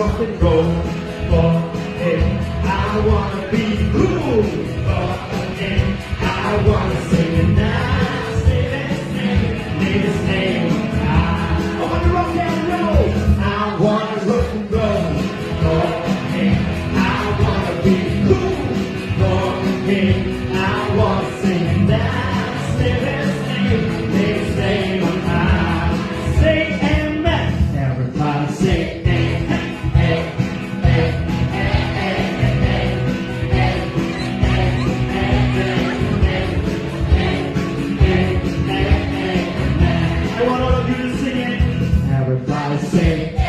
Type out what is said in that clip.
rock and roll for him. I wanna be cool for him. I wanna sing and dance, name his name. I wanna rock and roll. I wanna rock and roll for him. I wanna be cool for him. I wanna sing and dance, name his name. I say amen. Everybody say I want all of you to sing it. Everybody say